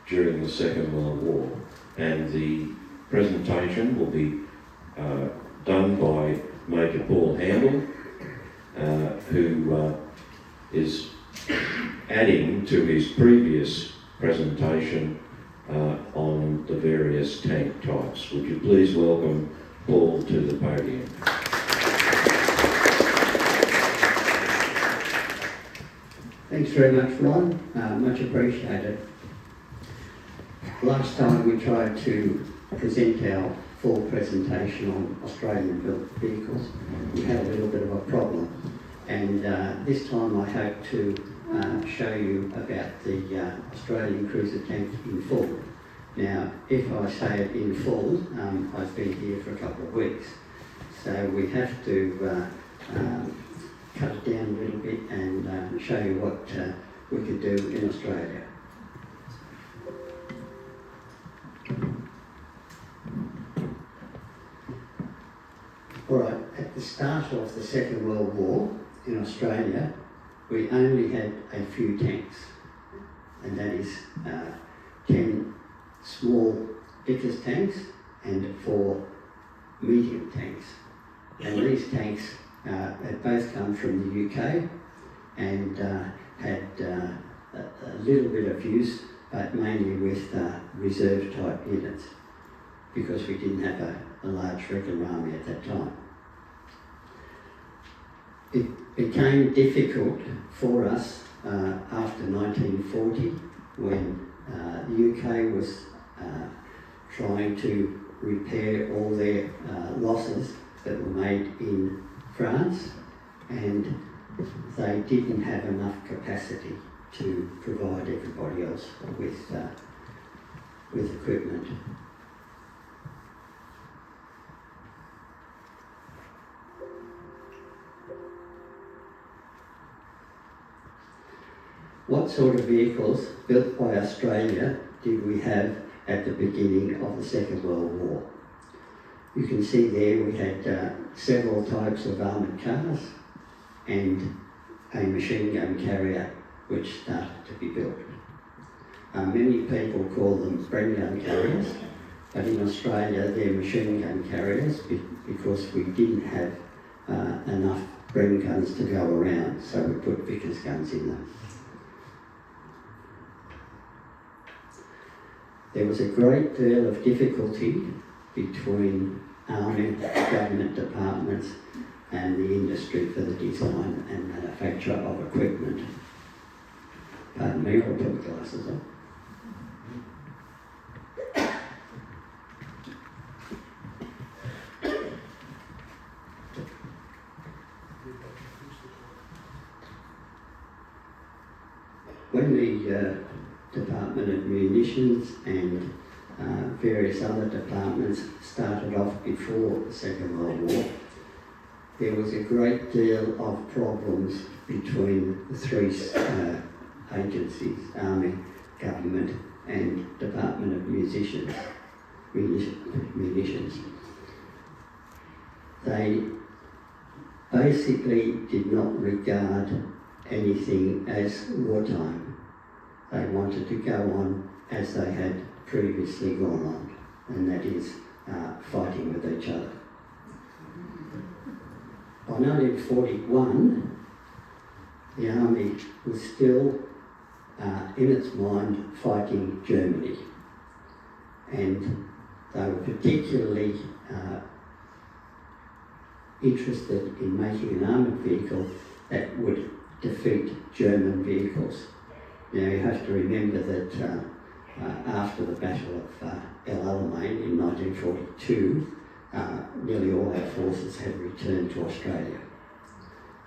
during the Second World War. And the presentation will be done by Major Paul Handel, who is adding to his previous presentation on the various tank types. Would you please welcome Paul to the podium? Thanks very much, Ron. Much appreciated. Last time we tried to present our full presentation on Australian-built vehicles, we had a little bit of a problem. And this time I hope to show you about the Australian cruiser tank in full. Now, if I say it in full, I've been here for a couple of weeks. So we have to cut it down a little bit and show you what we could do in Australia. Alright, at the start of the Second World War in Australia, we only had a few tanks, and that is 10 small Vickers tanks and 4 medium tanks. And these tanks had both come from the UK and had a little bit of use, but mainly with reserve type units, because we didn't have a large regular army at that time. It became difficult for us after 1940, when the UK was trying to repair all their losses that were made in France, and they didn't have enough capacity to provide everybody else with equipment. What sort of vehicles built by Australia did we have at the beginning of the Second World War? You can see there we had several types of armoured cars and a machine gun carrier which started to be built. Many people call them Bren gun carriers, but in Australia they're machine gun carriers because we didn't have enough Bren guns to go around, so we put Vickers guns in them. There was a great deal of difficulty between army, government departments and the industry for the design and manufacture of equipment. Pardon me, I'll put the glasses on. When the Department of Munitions and various other departments started off before the Second World War, there was a great deal of problems between the three agencies, Army, Government and Department of Munitions. They basically did not regard anything as wartime. They wanted to go on as they had previously gone on, and that is fighting with each other. By 1941, the army was still in its mind fighting Germany, and they were particularly interested in making an armoured vehicle that would defeat German vehicles. Now you have to remember that after the Battle of El Alamein in 1942, nearly all our forces had returned to Australia.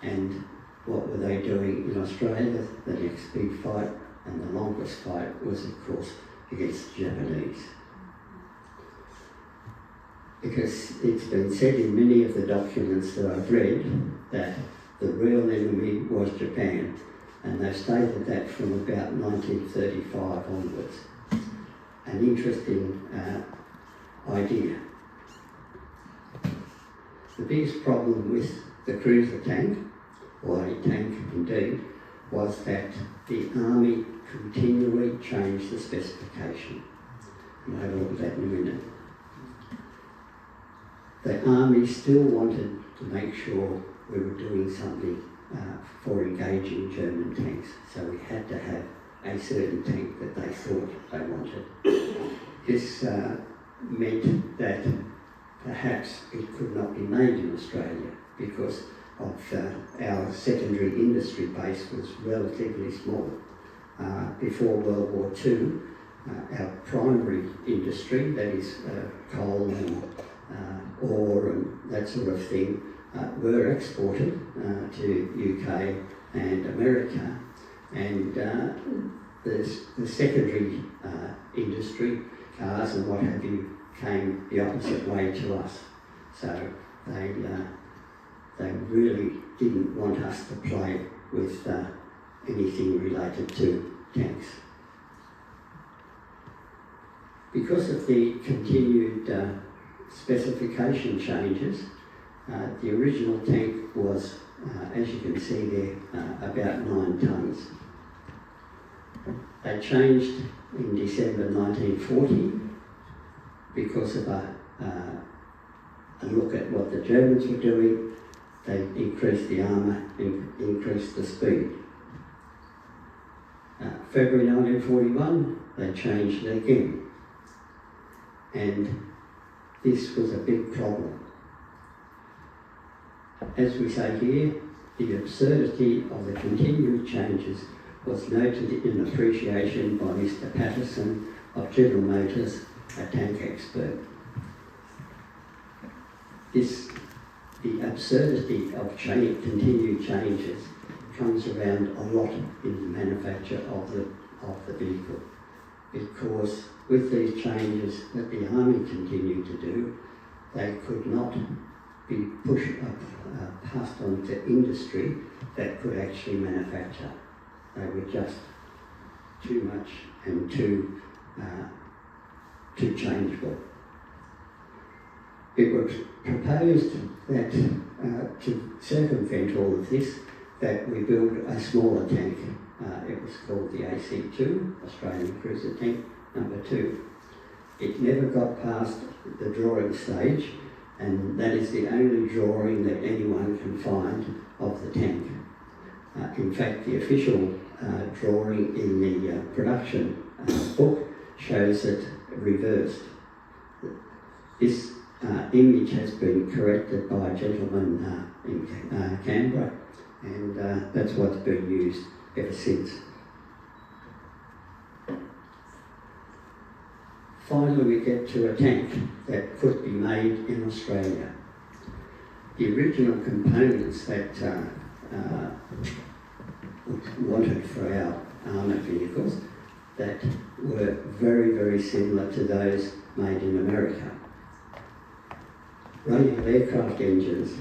And what were they doing in Australia? The next big fight and the longest fight was, of course, against the Japanese. Because it's been said in many of the documents that I've read that the real enemy was Japan, and they've stated that from about 1935 onwards. An interesting idea. The biggest problem with the cruiser tank, or a tank indeed, was that the army continually slightly changed the specification. We'll have a look at that in a minute. The Army still wanted to make sure we were doing something for engaging German tanks, so we had to have a certain tank that they thought they wanted. This meant that perhaps it could not be made in Australia because of our secondary industry base was relatively small. Before World War II, our primary industry, that is coal and ore and that sort of thing, were exported to UK and America, and the secondary industry, cars and what have you, came the opposite way to us. So they really didn't want us to play with anything related to tanks. Because of the continued specification changes, the original tank was, as you can see there, about 9 tonnes. They changed in December 1940 because of a look at what the Germans were doing. They increased the armour and increased the speed. February 1941, they changed it again. And this was a big problem. As we say here, the absurdity of the continued changes was noted in appreciation by Mr. Patterson of General Motors, a tank expert. The absurdity of continued changes comes around a lot in the manufacture of the vehicle, because with these changes that the Army continued to do, they could not be passed on to industry that could actually manufacture. They were just too much and too changeable. It was proposed that to circumvent all of this, that we build a smaller tank. It was called the AC2, Australian Cruiser Tank number 2. It never got past the drawing stage, and that is the only drawing that anyone can find of the tank. In fact, the official drawing in the production book shows it reversed. This image has been corrected by a gentleman in Canberra, and that's what's been used ever since. Finally, we get to a tank that could be made in Australia. The original components that wanted for our armoured vehicles that were very, very similar to those made in America. Radial aircraft engines,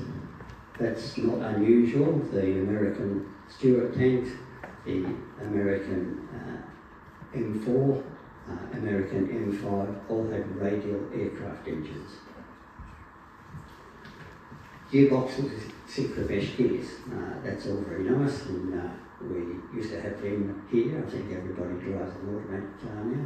that's not unusual. The American Stuart tanks, the American M4, American M5 all had radial aircraft engines. Gearboxes, synchromesh gears, that's all very nice, and we used to have them here. I think everybody drives an automatic car now.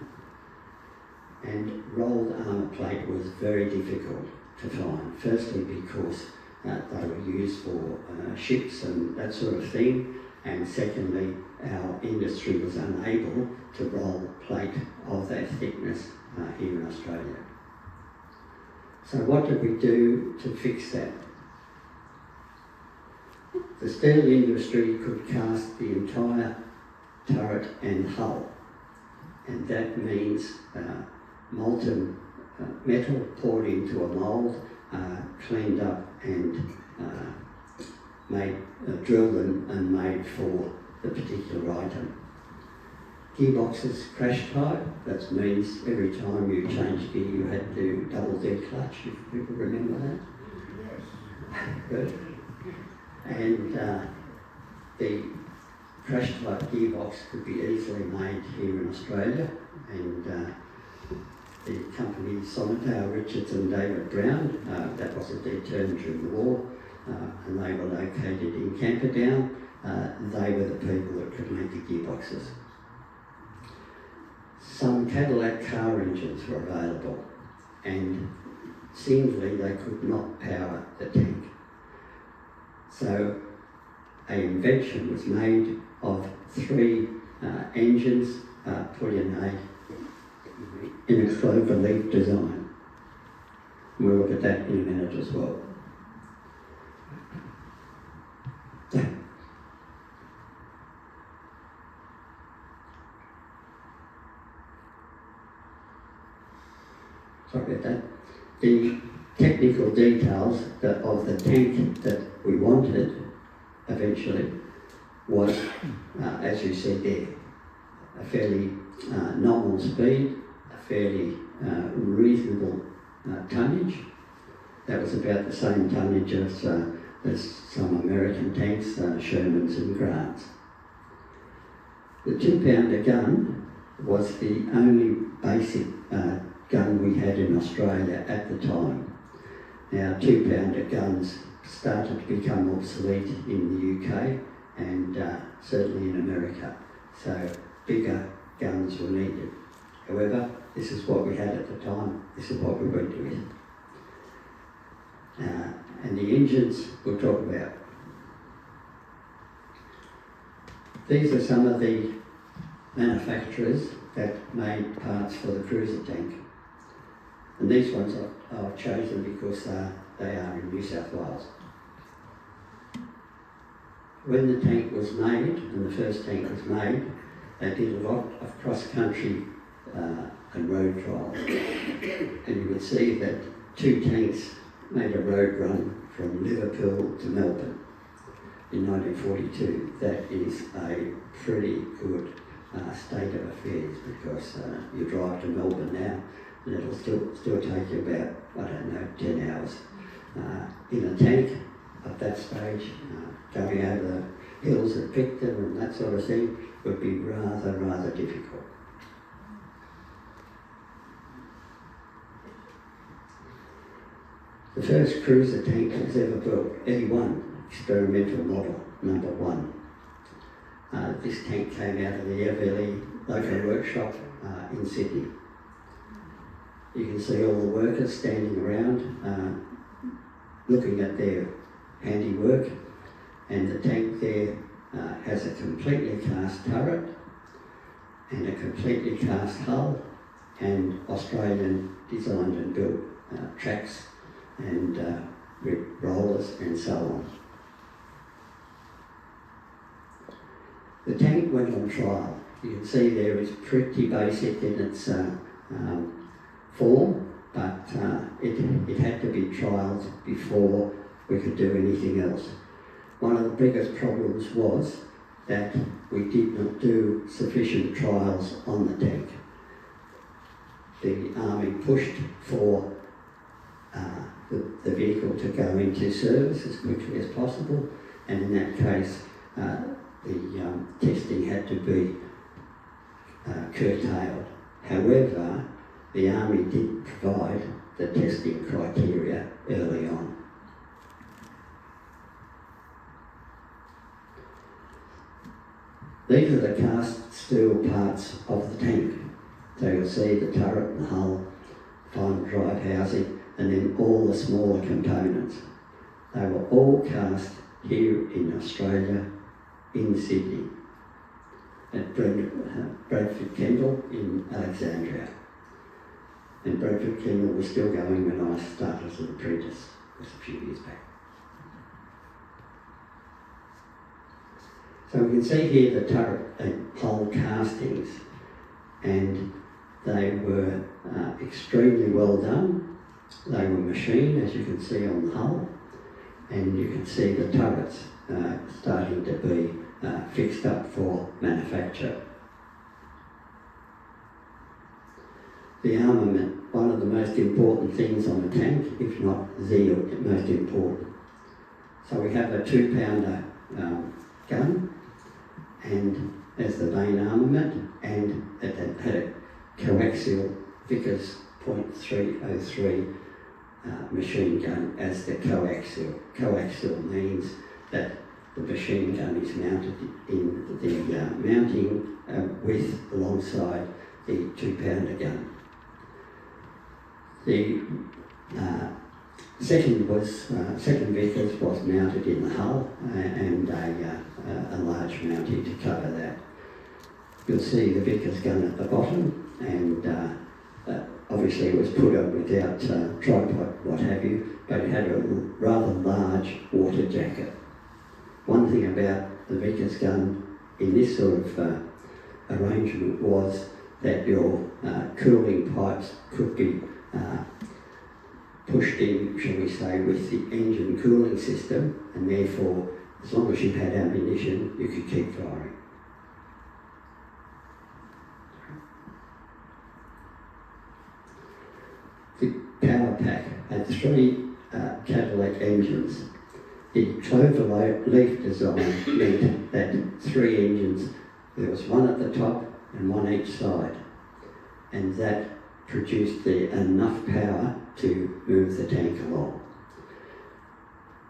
And rolled armour plate was very difficult to find, firstly because they were used for ships and that sort of thing, and secondly, our industry was unable to roll plate of that thickness here in Australia. So what did we do to fix that? The steel industry could cast the entire turret and hull, and that means molten metal poured into a mould, cleaned up and drilled and made for the particular item. Gearboxes crash type, that means every time you change gear you had to double dead clutch, if people remember that. Yes. Good. And the crash type gearbox could be easily made here in Australia, and the company Sentinel, Richardson, David Brown, that was a dead term during the war, and they were located in Camperdown. They were the people that could make the gearboxes. some Cadillac car engines were available, and singly they could not power the tank. So an invention was made of three engines put in a clover leaf design. We'll look at that in a minute as well. Sorry about that. The technical details of the tank that we wanted eventually was, as you see there, a fairly nominal speed, a fairly reasonable tonnage. That was about the same tonnage as some American tanks, Shermans and Grants. The 2-pounder gun was the only basic gun we had in Australia at the time. Now, 2-pounder guns started to become obsolete in the UK and certainly in America, so bigger guns were needed. However, this is what we had at the time, this is what we went with. And the engines we'll talk about. These are some of the manufacturers that made parts for the cruiser tank. And these ones I've chosen because they are in New South Wales. When the tank was made, and the first tank was made, they did a lot of cross-country and road trials. And you would see that 2 tanks made a road run from Liverpool to Melbourne in 1942. That is a pretty good state of affairs, because you drive to Melbourne now and it'll still take you about, I don't know, 10 hours. In a tank at that stage, going over the hills at Picton and that sort of thing would be rather difficult. The first cruiser tank that was ever built, E1, experimental model, number 1. This tank came out of the Everly local workshop in Sydney. You can see all the workers standing around looking at their handiwork, and the tank there has a completely cast turret and a completely cast hull and Australian designed and built tracks and rollers and so on. The tank went on trial. You can see there it's pretty basic in its form, but it had to be trialled before we could do anything else. One of the biggest problems was that we did not do sufficient trials on the tank. The Army pushed for the vehicle to go into service as quickly as possible, and in that case the testing had to be curtailed. However, the Army did provide the testing criteria early on. These are the cast steel parts of the tank. So you'll see the turret and hull, final drive housing, and then all the smaller components. They were all cast here in Australia, in Sydney, at Bradford Kendall in Alexandria. And Bradford Kendall was still going when I started as an apprentice, just a few years back. So we can see here the turret and hull castings, and they were extremely well done. They were machined, as you can see on the hull, and you can see the turrets starting to be fixed up for manufacture. The armament, one of the most important things on a tank, if not the most important. So we have a 2-pounder gun, and as the main armament, and it had a coaxial Vickers .303 machine gun as the coaxial. Coaxial means that the machine gun is mounted in the mounting width alongside the 2-pounder gun. The second Vickers was mounted in the hull and a large mounting to cover that. You'll see the Vickers gun at the bottom, and obviously it was put on without tripod, what have you, but it had a rather large water jacket. One thing about the Vickers gun in this sort of arrangement was that your cooling pipes could be pushed in, shall we say, with the engine cooling system, and therefore, as long as you had ammunition, you could keep firing. The power pack had 3 Cadillac engines. The clover leaf design meant that 3 engines, there was one at the top and one each side, and that produced enough power to move the tank along.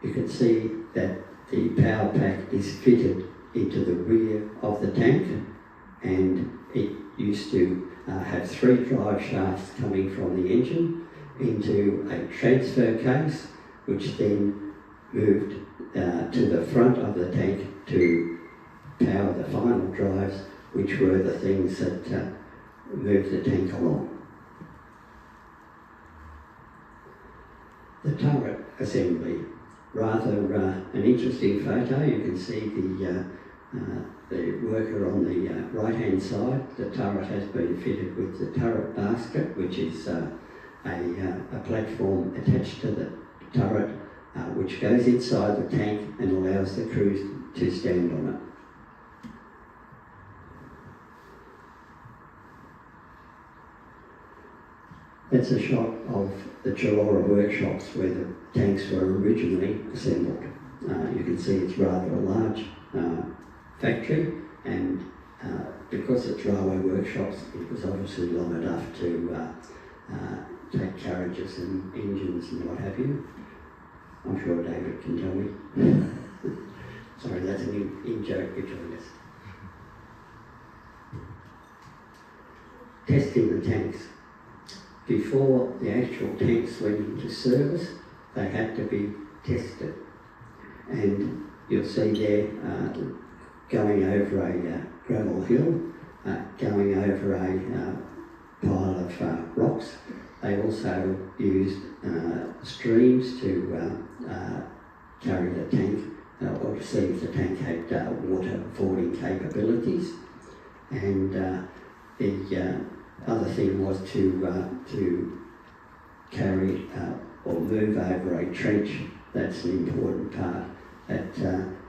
You can see that the power pack is fitted into the rear of the tank, and it used to have 3 drive shafts coming from the engine into a transfer case, which then moved to the front of the tank to power the final drives, which were the things that moved the tank along. The turret assembly, rather an interesting photo. You can see the worker on the right-hand side. The turret has been fitted with the turret basket, which is a platform attached to the turret, which goes inside the tank and allows the crew to stand on it. That's a shot of the Chilora workshops where the tanks were originally assembled. You can see it's rather a large factory, and because it's railway workshops, it was obviously long enough to take carriages and engines and what have you. I'm sure David can tell me. Sorry, that's an in-joke between us. Testing the tanks. Before the actual tanks went into service, they had to be tested. And you'll see there going over a gravel hill, going over a pile of rocks. They also used streams to carry the tank or to see if the tank had water fording capabilities. And the other thing was to carry or move over a trench. That's an important part. That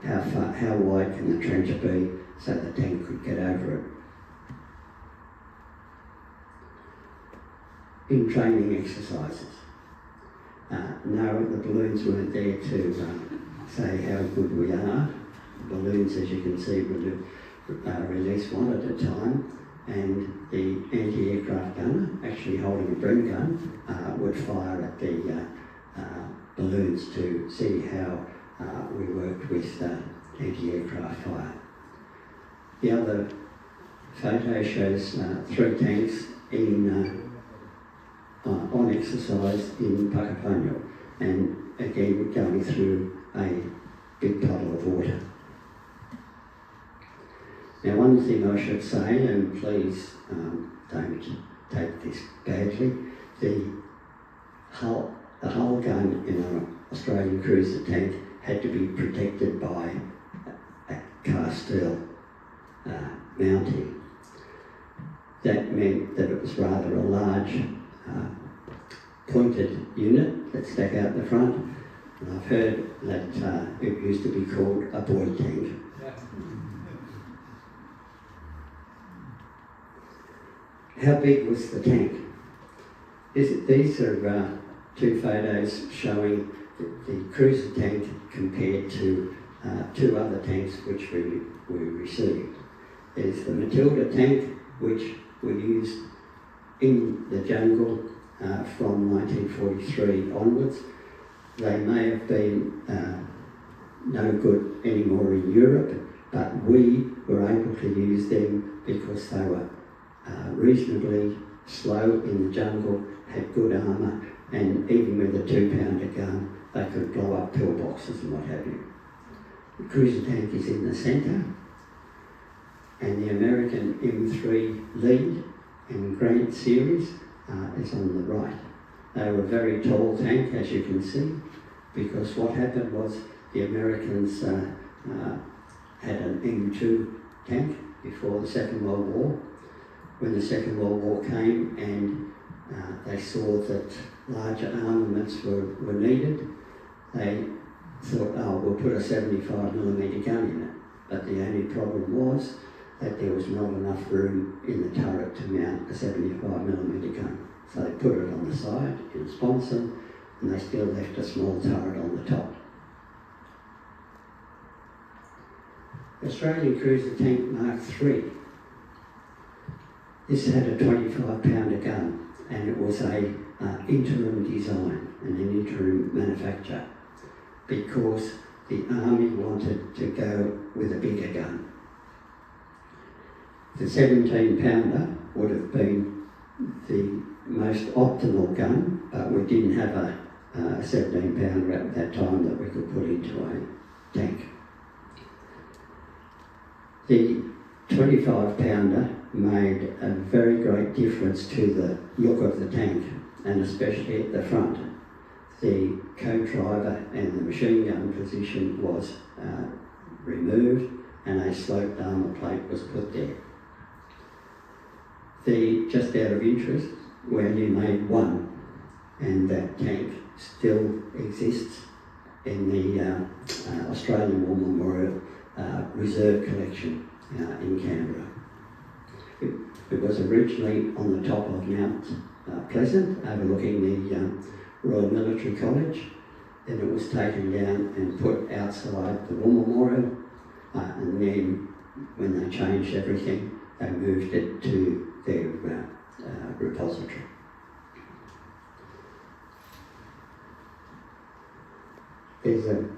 how wide can the trench be so the tank could get over it. In training exercises, no, the balloons weren't there to say how good we are. The balloons, as you can see, would release one at a time, and the anti-aircraft gunner, actually holding a Bren gun, would fire at the balloons to see how we worked with anti-aircraft fire. The other photo shows 3 tanks on exercise in Puckapunyal, and again going through a big puddle of water. Now, one thing I should say, and please don't take this badly, the hull gun in an Australian cruiser tank had to be protected by a cast steel mounting. That meant that it was rather a large pointed unit that stuck out the front, and I've heard that it used to be called a boy tank. How big was the tank? These are 2 photos showing the cruiser tank compared to 2 other tanks which we received. There's the Matilda tank, which we used in the jungle from 1943 onwards. They may have been no good anymore in Europe, but we were able to use them because they were reasonably slow in the jungle, had good armour, and even with a 2-pounder gun, they could blow up pillboxes and what have you. The cruiser tank is in the centre, and the American M3 Lead and Grant series is on the right. They were a very tall tank, as you can see, because what happened was the Americans had an M2 tank before the Second World War. When the Second World War came and they saw that larger armaments were needed, they thought, oh, we'll put a 75mm gun in it. But the only problem was that there was not enough room in the turret to mount a 75mm gun. So they put it on the side in a sponsor, and they still left a small turret on the top. The Australian Cruiser Tank Mark III. This had a 25-pounder gun, and it was a interim design and an interim manufacture because the Army wanted to go with a bigger gun. The 17-pounder would have been the most optimal gun, but we didn't have a 17-pounder at that time that we could put into a tank. The 25-pounder made a very great difference to the look of the tank, and especially at the front. The co-driver and the machine gun position was removed, and a sloped armour plate was put there. Just out of interest, we only made one, and that tank still exists in the Australian War Memorial Reserve Collection in Canberra. It was originally on the top of Mount Pleasant, overlooking the Royal Military College. Then it was taken down and put outside the War Memorial, and then when they changed everything, they moved it to their repository. There's an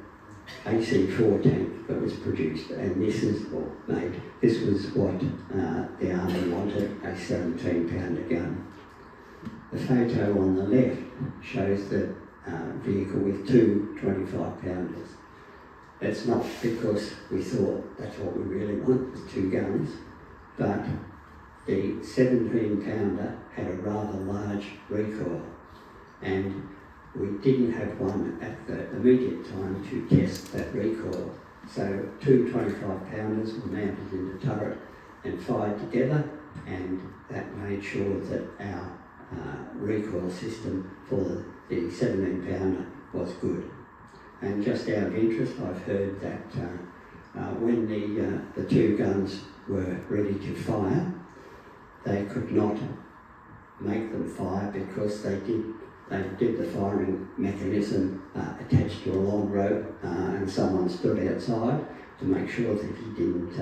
AC-4 tank that was produced, and this is This was what the Army wanted, a 17-pounder gun. The photo on the left shows the vehicle with two 25-pounders. It's not because we thought that's what we really want, was two guns, but the 17-pounder had a rather large recoil, and we didn't have one at the immediate time to test that recoil. So two 25-pounders were mounted in the turret and fired together, and that made sure that our recoil system for the 17-pounder was good. And just out of interest, I've heard that when the two guns were ready to fire, they could not make them fire because they did the firing mechanism attached to a long rope, and someone stood outside to make sure that he didn't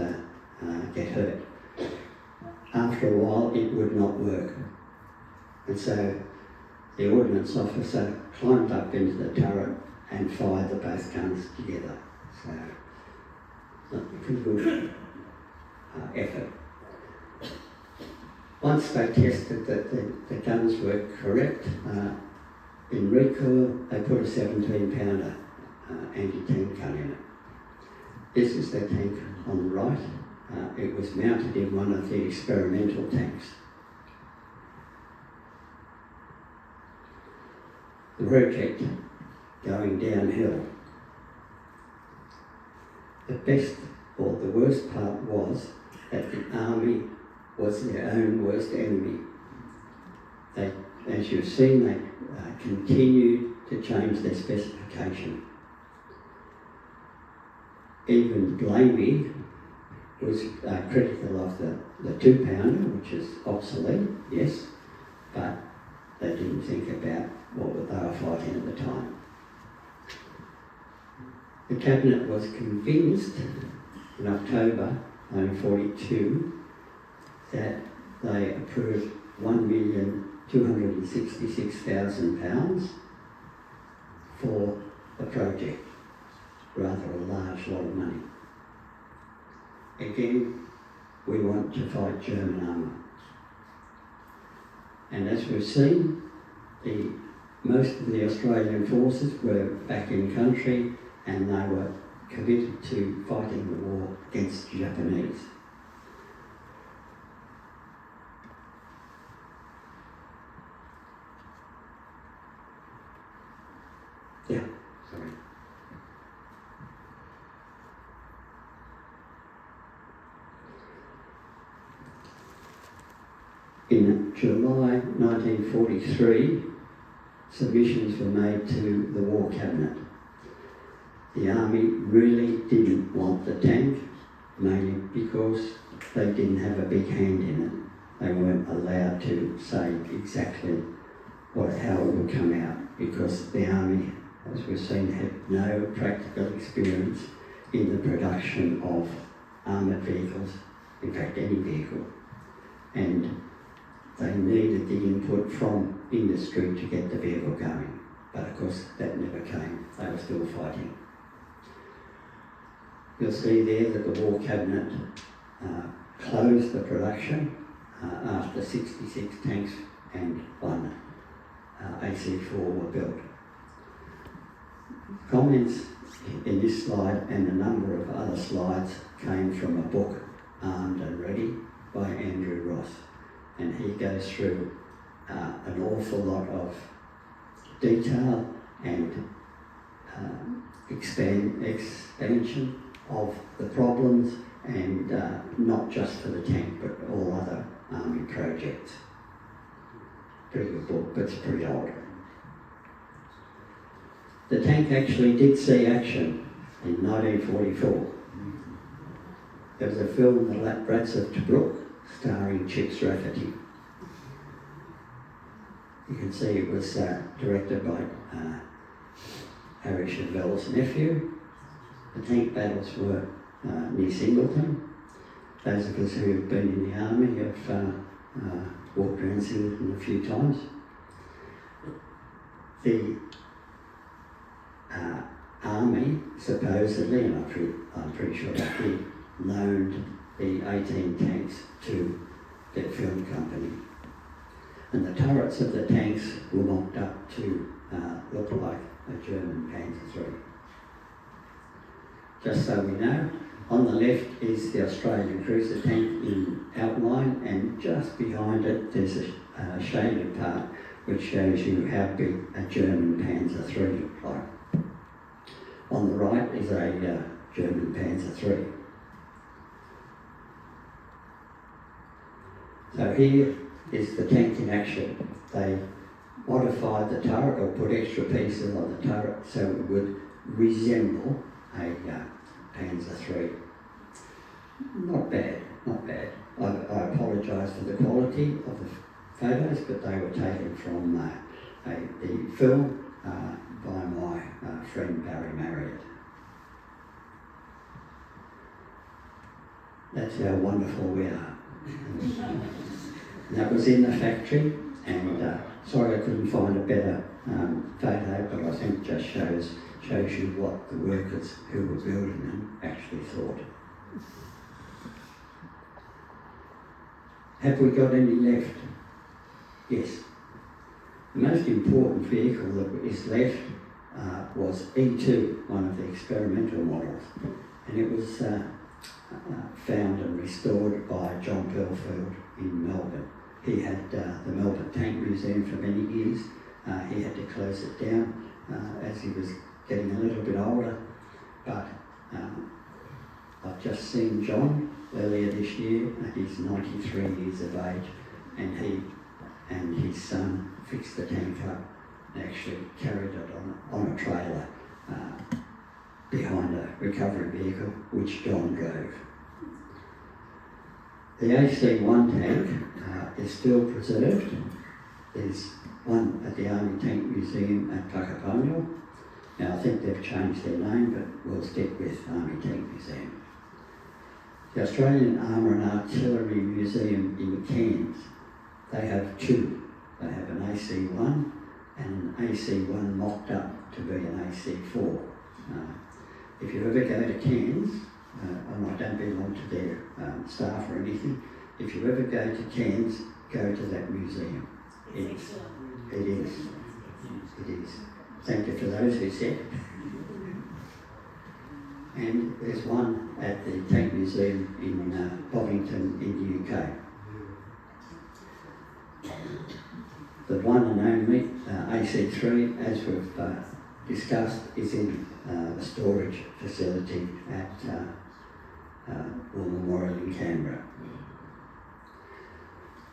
get hurt. After a while, it would not work. And so the ordnance officer climbed up into the turret and fired the both guns together. So, a pretty good effort. Once they tested that the guns were correct, in recoil, they put a 17-pounder anti-tank gun in it. This is the tank on the right. It was mounted in one of the experimental tanks. The project going downhill. The best or the worst part was that the Army was their own worst enemy. They, as you've seen, they continued to change their specification. Even Blamey was critical of the 2-pounder, which is obsolete, yes, but they didn't think about what they were fighting at the time. The Cabinet was convinced in October 1942 that they approved £1,266,000 for the project, rather a large lot of money. Again, we want to fight German armour. And as we've seen, most of the Australian forces were back in country and they were committed to fighting the war against the Japanese. Yeah, sorry. In July 1943, submissions were made to the War Cabinet. The Army really didn't want the tank, mainly because they didn't have a big hand in it. They weren't allowed to say exactly how it would come out, because the Army, as we've seen, had no practical experience in the production of armoured vehicles, in fact any vehicle. And they needed the input from industry to get the vehicle going. But of course that never came. They were still fighting. You'll see there that the War Cabinet closed the production after 66 tanks and one AC-4 were built. Comments in this slide and a number of other slides came from a book, Armed and Ready, by Andrew Ross. And he goes through an awful lot of detail and expansion of the problems, and not just for the tank but all other army projects. Pretty good book, but it's pretty old. The tank actually did see action in 1944. There was a film, The Rats of Tobruk, starring Chips Rafferty. You can see it was directed by Harry Chevelle's nephew. The tank battles were near Singleton. Those of us who have been in the army have walked around Singleton a few times. The army supposedly, and I'm pretty sure that he loaned the 18 tanks to their film company. And the turrets of the tanks were mocked up to look like a German Panzer III. Just so we know, on the left is the Australian cruiser tank in outline, and just behind it there's a shaded part which shows you how big a German Panzer III looked like. On the right is a German Panzer III. So here is the tank in action. They modified the turret or put extra pieces on the turret so it would resemble a Panzer III. Not bad, not bad. I apologise for the quality of the photos, but they were taken from the film by my friend Barry Marriott. That's how wonderful we are. That was in the factory, and sorry I couldn't find a better photo, but I think it just shows you what the workers who were building them actually thought. Have we got any left? Yes. The most important vehicle that is left was E2, one of the experimental models, and it was found and restored by John Pelfield in Melbourne. He had the Melbourne Tank Museum for many years. He had to close it down as he was getting a little bit older, but I've just seen John earlier this year. He's 93 years of age, and he and his son fixed the tank up and actually carried it on a trailer behind a recovery vehicle which John drove. The AC-1 tank is still preserved. There's one at the Army Tank Museum at Puckapownal. Now I think they've changed their name, but we'll stick with Army Tank Museum. The Australian Armour and Artillery Museum in Cairns, they have two. They have an AC-1 and an AC-1 mocked up to be an AC-4. If you ever go to Cairns, and I don't belong to their staff or anything, if you ever go to Cairns, go to that museum. It's, it is. It is. Thank you for those who said. And there's one at the Tank Museum in Bovington in the UK. The one and only AC3, as we've discussed, is in the storage facility at War Memorial in Canberra.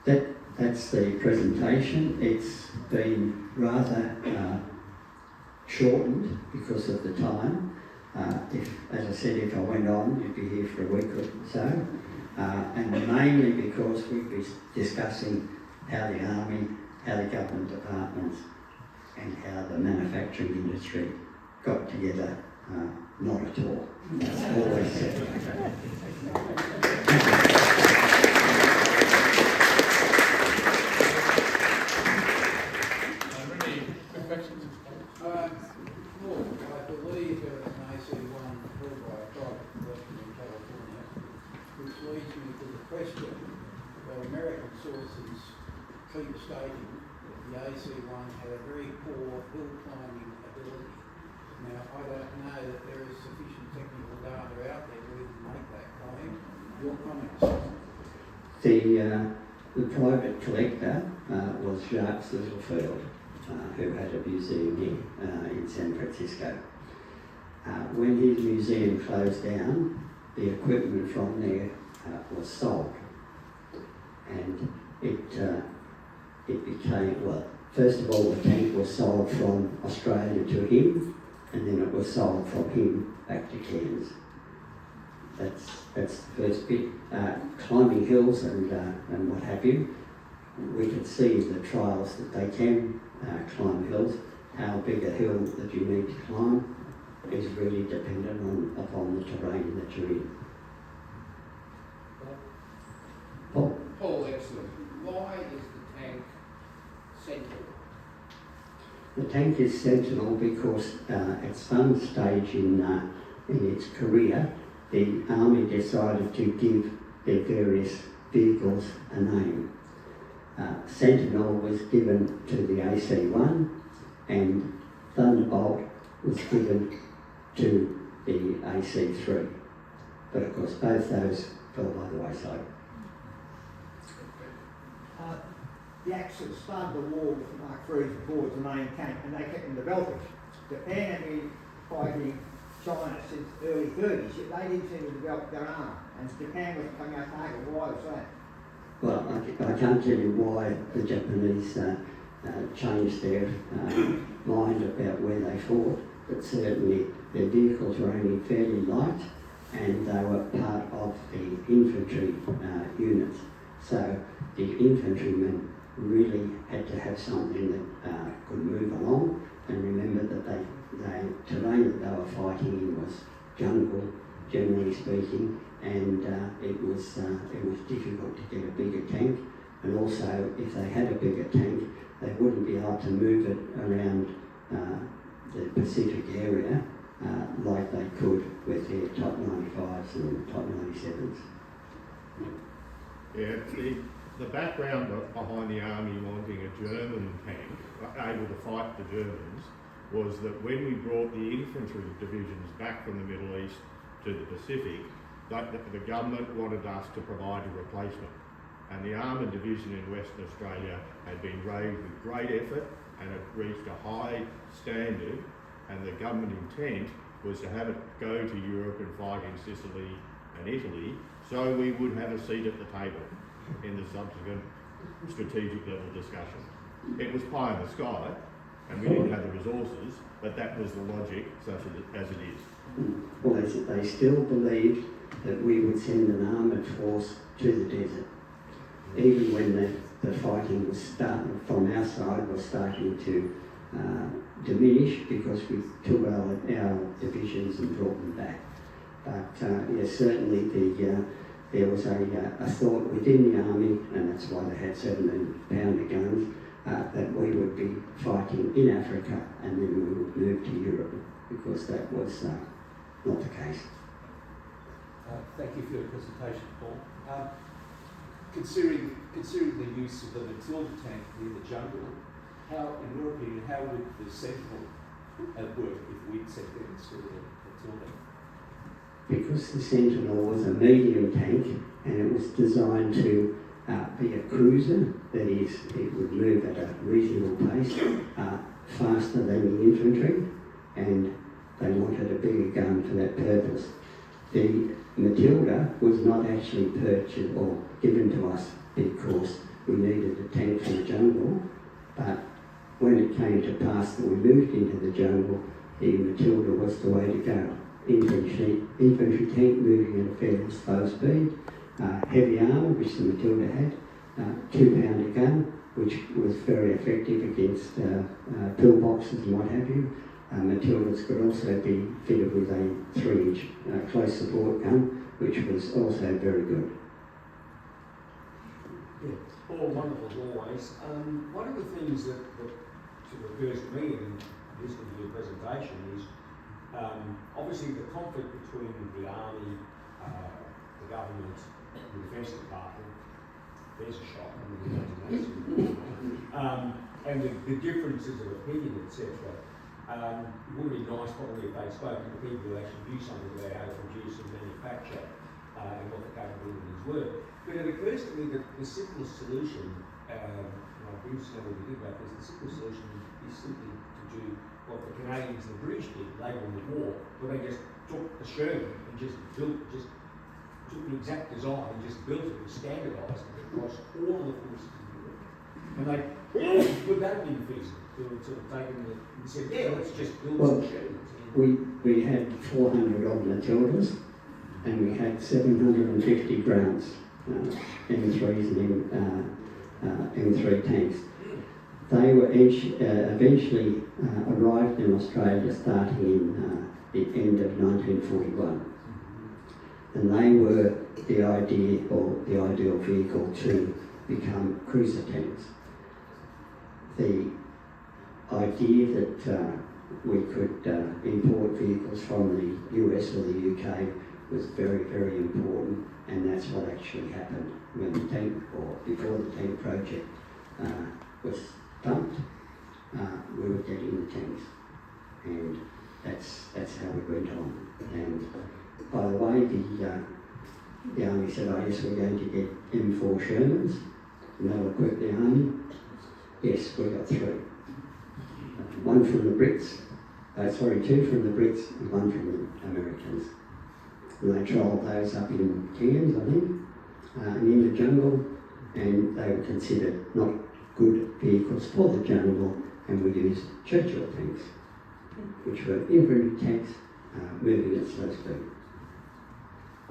That's the presentation. It's been rather shortened because of the time. As I said, if I went on, you'd be here for a week or so. And mainly because we'd be discussing how the Army, how the government departments, and how the manufacturing industry got together. Not at all. That's always separated. I believe there is an AC1 held by a private collection in California, which leads me to the question that American sources keep stating that the AC1 had a very poor hill climbing ability. Now, I don't know that there is sufficient technical data out there to even make that claim. Your comments? The private collector was Jacques Littlefield, who had a museum here in San Francisco. When his museum closed down, the equipment from there was sold. And it became, well, first of all, the tank was sold from Australia to him, and then it was sold from him back to Cairns. That's the first bit. Climbing hills and what have you, we could see the trials that they can climb hills. How big a hill that you need to climb is really dependent upon the terrain that you're in. Paul? Paul, excellent. Why is the tank Sentinel? The tank is Sentinel because at some stage in its career, the Army decided to give their various vehicles a name. Sentinel was given to the AC1 and Thunderbolt was given to the AC3. But of course both those fell by the wayside. The Axis started the war with Mark III's aboard the main tank, and they kept them developing. Japan had been fighting China since the early 30s, yet they didn't seem to develop their arm, and Japan was coming out target. Why was that? Well, I can't tell you why the Japanese changed their mind about where they fought, but certainly their vehicles were only fairly light and they were part of the infantry units. So the infantrymen really had to have something that could move along, and remember that the terrain that they were fighting in was jungle, generally speaking, and it was difficult to get a bigger tank, and also if they had a bigger tank, they wouldn't be able to move it around the Pacific area like they could with their Top 95s and Top 97s. Yeah, the background behind the Army wanting a German tank, able to fight the Germans, was that when we brought the infantry divisions back from the Middle East to the Pacific, the government wanted us to provide a replacement. And the Armoured Division in Western Australia had been raised with great effort and it reached a high standard, and the government intent was to have it go to Europe and fight in Sicily and Italy, so we would have a seat at the table in the subsequent strategic level discussion. It was pie in the sky, and we didn't have the resources, but that was the logic, such as it is. Well, they still believed that we would send an armoured force to the desert, even when the fighting was starting from our side was starting to diminish because we took our divisions and brought them back. But yes, certainly there was a thought within the army, and that's why they had 17-pounder guns, that we would be fighting in Africa and then we would move to Europe, because that was not the case. Thank you for your presentation, Paul. considering the use of the Matilda tank near the jungle, how, in your opinion, how would the Sentinel work if we'd sent them instead of the Matilda? Because the Sentinel was a medium tank and it was designed to be a cruiser, that is, it would move at a reasonable pace, faster than the infantry, and they wanted a bigger gun for that purpose. The Matilda was not actually purchased or given to us because we needed a tank for the jungle, but when it came to pass that we moved into the jungle, the Matilda was the way to go. Infantry tank moving at a fairly slow speed, heavy armour, which the Matilda had, 2-pounder gun, which was very effective against pillboxes and what have you. Matildas could also be fitted with a 3-inch close support gun, which was also very good. Yeah, all wonderful as always. One of the things that sort of occurs to me in listening to your presentation is obviously the conflict between the Army, the government, the Defence Department. There's a shot, and the differences of opinion, etc. It would be nice probably if they'd spoken to people who actually knew something about how to produce and manufacture and what the capabilities were. But it occurs to me that the simplest solution, I'd be interested in what you think about this, the simplest solution is simply to do what the Canadians and the British did later in the war, where they just took the Sherman and just took the exact design and just built it and standardised it across all of the forces in Europe. And they would that have been feasible? They would sort of taken it and said, yeah, let's just build some Shermans. We had 400 odd Matildas and we had 750 Browns, M3s and M3 tanks. They were eventually arrived in Australia starting in the end of 1941. And they were the idea or the ideal vehicle to become cruiser tanks. The idea that we could import vehicles from the US or the UK was very, very important, and that's what actually happened when the tank, or before the tank project was dumped. We were getting the tanks, and that's how we went on. And by the way, the Army said, oh yes, we're going to get M4 Shermans, and they'll equip the Army. Yes, we got 3. One from the Brits, 2 from the Brits and 1 from the Americans. And they trialled those up in Cairns, I think, and in the jungle, and they were considered not good vehicles for the jungle, and we used Churchill tanks, which were infantry tanks moving at slow speed.